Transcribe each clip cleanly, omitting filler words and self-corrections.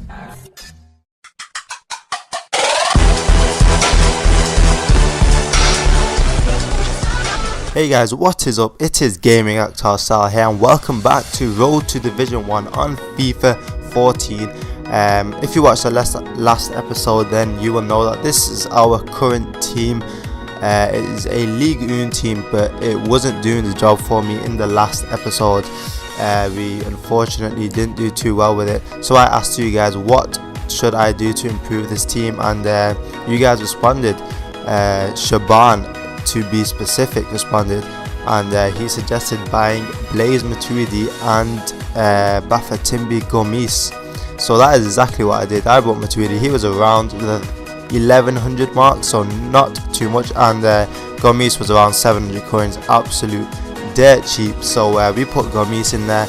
Hey guys, what is up? It is Gaming Actor Style here, and welcome back to Road to Division 1 on FIFA 14. If you watched the last episode, then you will know that this is our current team. It is a League 1 team, but it wasn't doing the job for me in the last episode. We unfortunately didn't do too well with it, so I asked you guys what should I do to improve this team, and you guys responded. Shaban, to be specific, responded, and he suggested buying Blaise Matuidi and Bafétimbi Gomis. So that is exactly what I did. I bought Matuidi. He was around the 1100 mark, so not too much, and Gomis was around 700 coins, absolute dirt cheap. So we put Gomis in there,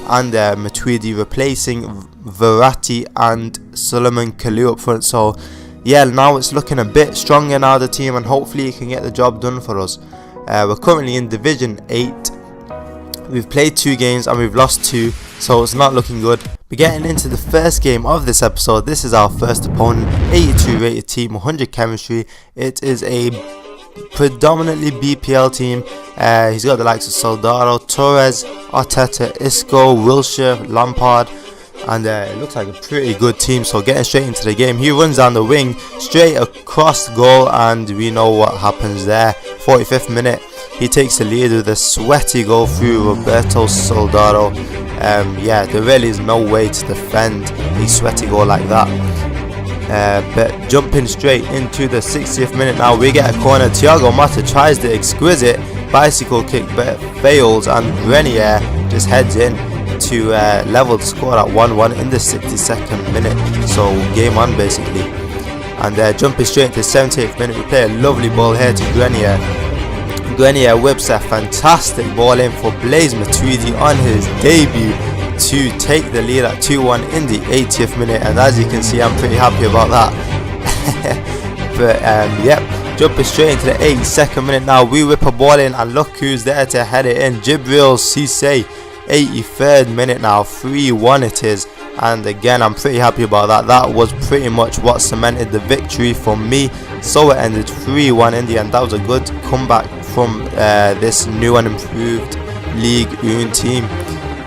and Matuidi replacing Verratti and Solomon Kalou up front. So yeah, now it's looking a bit stronger now, the team, and hopefully it can get the job done for us. We're currently in Division 8. We've played 2 games and we've lost 2, so it's not looking good. We're getting into the first game of this episode. This is our first opponent, 82 rated team, 100 chemistry. It is a predominantly BPL team. He's got the likes of Soldado, Torres, Arteta, Isco, Wilshere, Lampard, and it looks like a pretty good team. So getting straight into the game, he runs down the wing straight across the goal, and we know what happens there. 45th minute, he takes the lead with a sweaty goal through Roberto Soldado. Yeah, there really is no way to defend a sweaty goal like that. But jumping straight into the 60th minute now, we get a corner. Thiago Motta tries the exquisite bicycle kick but fails, and Grenier just heads in to level the score at 1-1 in the 62nd minute. So game on basically. And jumping straight into the 78th minute, we play a lovely ball here to Grenier. Grenier whips a fantastic ball in for Blaise Matuidi on his debut to take the lead at 2-1 in the 80th minute, and as you can see, I'm pretty happy about that. But yep, jumping straight into the 82nd minute now, we whip a ball in, and look who's there to head it in, Djibril Cissé. 83rd minute now, 3-1 it is, and again I'm pretty happy about that. That was pretty much what cemented the victory for me, so it ended 3-1 in the end. That was a good comeback from this new and improved League 1 team.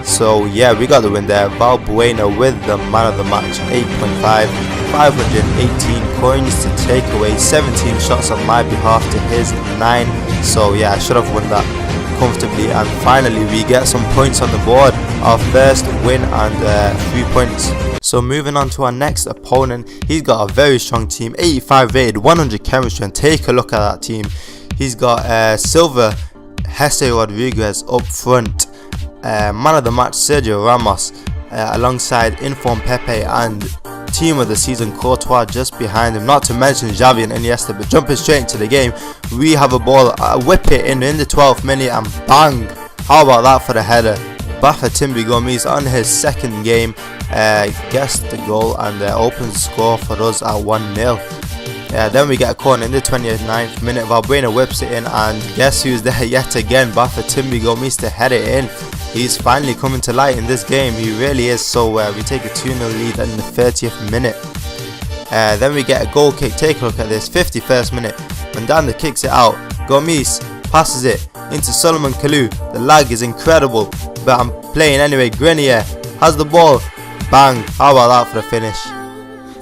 So yeah, we got the win there. Valbuena with the man of the match, 8.5, 518 coins to take away, 17 shots on my behalf to his 9. So yeah, I should have won that comfortably, and finally we get some points on the board. Our first win and 3 points. So moving on to our next opponent, he's got a very strong team, 85 rated, 100 chemistry, and take a look at that team. He's got Silva, Jesse Rodriguez up front, man of the match Sergio Ramos, alongside inform Pepe, and team of the season Courtois just behind him, not to mention Xavi and Iniesta. But jumping straight into the game, we have a ball, whip it in the 12th minute, and bang, how about that for the header. Bafétimbi Gomis on his second game gets the goal and opens the score for us at 1-0. Then we get a corner in the 29th minute. Valbuena whips it in, and guess who's there yet again? Bafétimbi Gomis to head it in. He's finally coming to light in this game, he really is. So we take a 2-0 lead in the 30th minute. Then we get a goal kick. Take a look at this, 51st minute. Mandanda kicks it out, Gomis passes it into Solomon Kalou. The lag is incredible, but I'm playing anyway. Grenier has the ball, bang, how about that for the finish.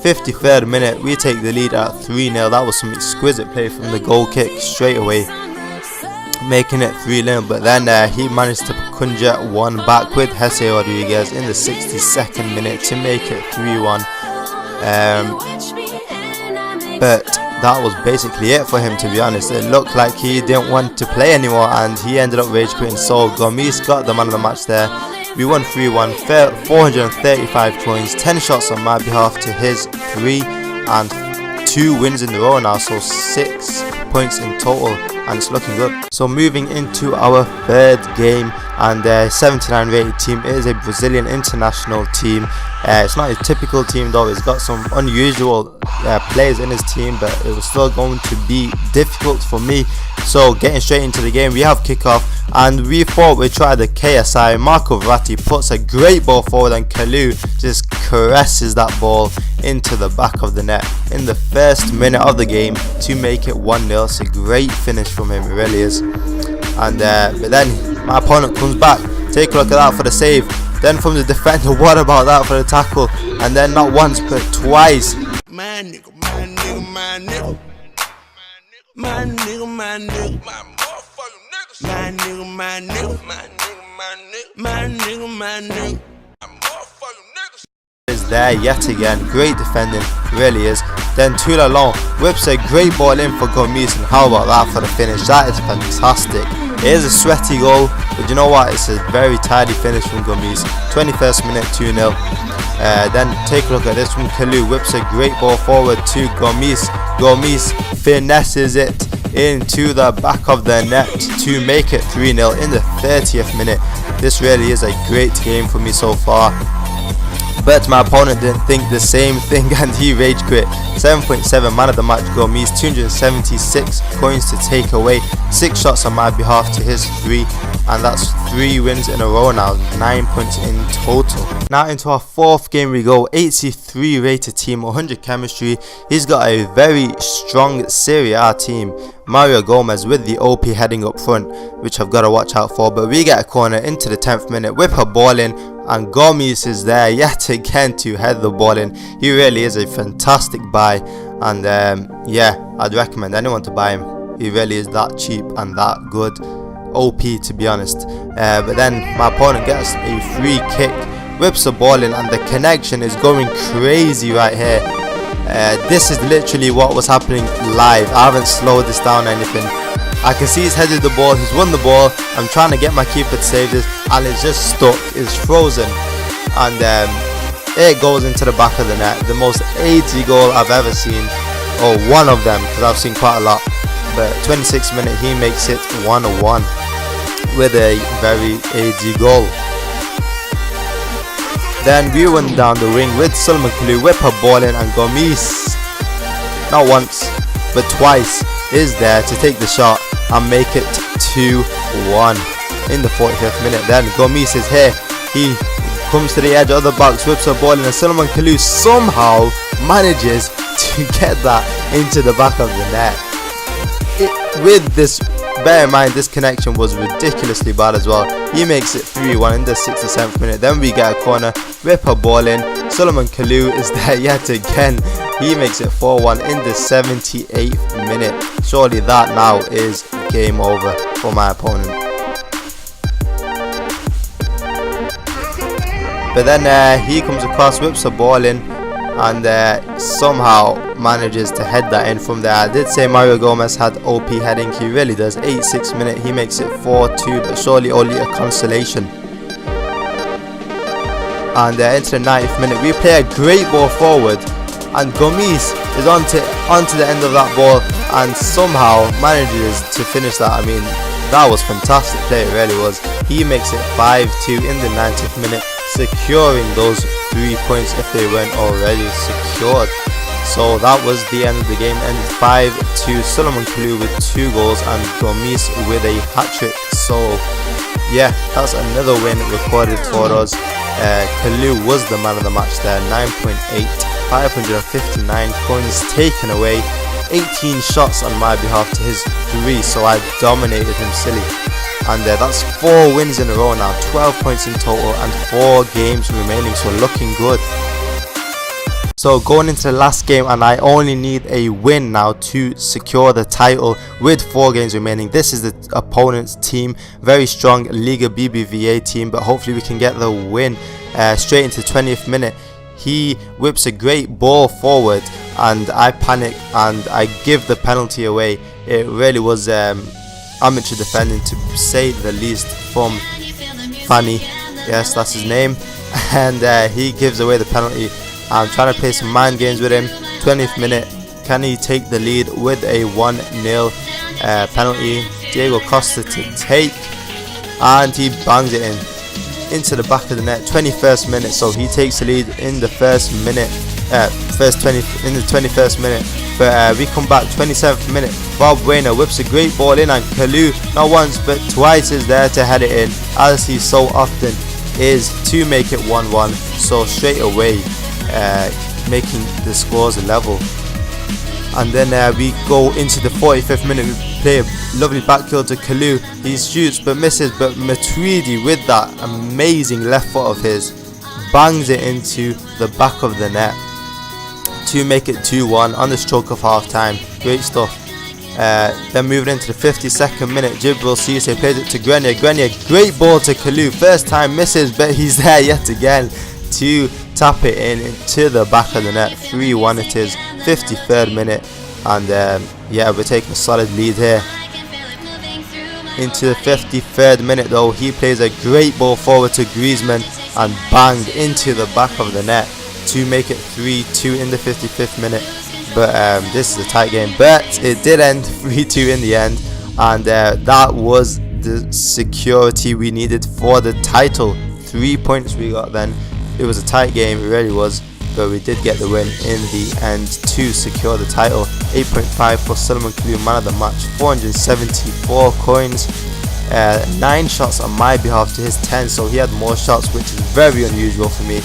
53rd minute, we take the lead at 3-0. That was some exquisite play from the goal kick straight away, making it 3-0, but then he managed to conjure one back with Jesse Rodriguez in the 62nd minute to make it 3-1. But that was basically it for him, to be honest. It looked like he didn't want to play anymore, and he ended up rage quitting. So Gomis got the man of the match there. We won 3-1, 435 coins, 10 shots on my behalf to his 3, and 2 wins in a row now, so 6 points in total, and it's looking good. So moving into our third game, and 79 rated team. It is a Brazilian international team. It's not a typical team though, it's got some unusual players in his team, but it was still going to be difficult for me. So getting straight into the game, we have kickoff, and we thought we'd try the KSI. Marco Verratti puts a great ball forward, and Kalou just caresses that ball into the back of the net in the first minute of the game to make it 1-0. It's a great finish from him, it really is. And but then my opponent comes back. Take a look at that for the save. Then from the defender, what about that for the tackle? And then not once but twice. My nigga, my nigga, my nigga. My nigga, my nigga, my motherfucking niggas. My nigga, my nigga, my nigga, my nigga. My nigga, my nigga, my motherfucking niggas. Is there yet again. Great defending, really is. Then Toulon whips a great ball in for Gomis, and how about that for the finish? That is fantastic. It is a sweaty goal, but you know what? It's a very tidy finish from Gomis. 21st minute, 2-0. Then take a look at this from Kalou. Whips a great ball forward to Gomis. Gomis finesses it into the back of the net to make it 3-0 in the 30th minute. This really is a great game for me so far. But my opponent didn't think the same thing, and he rage quit. 7.7 man of the match Gomis, 276 coins to take away, 6 shots on my behalf to his 3, and that's 3 wins in a row now, 9 points in total. Now into our 4th game we go. 83 rated team, 100 chemistry. He's got a very strong Serie A team. Mario Gomez with the OP heading up front, which I've got to watch out for. But we get a corner into the 10th minute, whip a ball in, and Gomis is there yet again to head the ball in. He really is a fantastic buy, and yeah, I'd recommend anyone to buy him. He really is that cheap and that good. OP, to be honest. But then my opponent gets a free kick, whips the ball in, and the connection is going crazy right here. This is literally what was happening live. I haven't slowed this down or anything. I can see he's headed the ball, he's won the ball. I'm trying to get my keeper to save this, and it's just stuck, it's frozen, and it goes into the back of the net. The most 80 goal I've ever seen, or one of them, because I've seen quite a lot. But 26th minute, he makes it 1-1 with a very 80 goal. Then we run down the wing with Solomon Kalou, whip a ball in, and Gomis, not once but twice, is there to take the shot and make it 2-1 in the 45th minute. Then Gomis is here, he comes to the edge of the box, whips a ball in, and Solomon Kalou somehow manages to get that into the back of the net. With this, bear in mind, this connection was ridiculously bad as well. He makes it 3-1 in the 67th minute. Then we get a corner, whip a ball in, Solomon Kalou is there yet again. He makes it 4-1 in the 78th minute. Surely that now is game over for my opponent. But then he comes across, whips a ball in, and somehow manages to head that in from there. I did say Mario Gomez had OP heading, he really does. 86th minute, he makes it 4-2, but surely only a consolation. And into the 90th minute, we play a great ball forward, and Gomis is onto the end of that ball and somehow manages to finish that. I mean, that was fantastic play, it really was. He makes it 5-2 in the 90th minute, securing those 3 points if they weren't already secured. So that was the end of the game, ended 5-2. Solomon Kalou with 2 goals and Gomis with a hat-trick. So yeah, that's another win recorded for us. Kalou was the man of the match there. 9.8, 559 coins taken away, 18 shots on my behalf to his 3, so I dominated him silly. And that's 4 wins in a row now, 12 points in total and 4 games remaining, so looking good. So going into the last game, and I only need a win now to secure the title with 4 games remaining. This is the opponent's team, very strong Liga BBVA team, but hopefully we can get the win. Straight into the 20th minute, he whips a great ball forward, and I panic and I give the penalty away. It really was amateur defending, to say the least, from Fanny. Yes, that's his name. And he gives away the penalty. I'm trying to play some mind games with him. 20th minute, can he take the lead with a 1-0 penalty? Diego Costa to take, and he bangs it into the back of the net. 21st minute, so he takes the lead in the first minute. first 20 in the 21st minute. But we come back 27th minute. Bob Wayner whips a great ball in, and Kalu not once but twice is there to head it in, as he so often is, to make it 1-1. So straight away making the scores level. And then we go into the 45th minute. We play a lovely back heel to Kalu. He shoots but misses, but messI with that amazing left foot of his bangs it into the back of the net to make it 2-1 on the stroke of half time. Great stuff. Then moving into the 52nd minute, Jibril Cisse plays it to Grenier. Grenier, great ball to Kalu. First time misses, but he's there yet again to tap it in into the back of the net. 3-1 it is. 53rd minute, and yeah, we're taking a solid lead here. Into the 53rd minute though, he plays a great ball forward to Griezmann and banged into the back of the net to make it 3-2 in the 55th minute. But this is a tight game, but it did end 3-2 in the end, and that was the security we needed for the title. 3 points we got then. It was a tight game, it really was, but we did get the win in the end to secure the title. 8.5 for Salomon Kalou, man of the match. 474 coins, 9 shots on my behalf to his 10, so he had more shots, which is very unusual for me.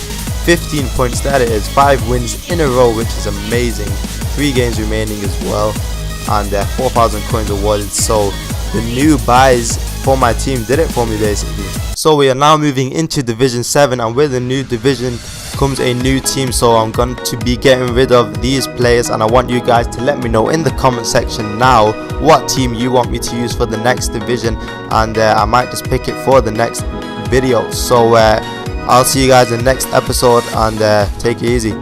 15 points, there it is. 5 wins in a row, which is amazing. 3 games remaining as well, and 4,000 coins awarded. So the new buys for my team did it for me basically. So we are now moving into Division 7, and with the new division comes a new team, so I'm going to be getting rid of these players, and I want you guys to let me know in the comment section now what team you want me to use for the next division, and I might just pick it for the next video. So I'll see you guys in the next episode, and take it easy.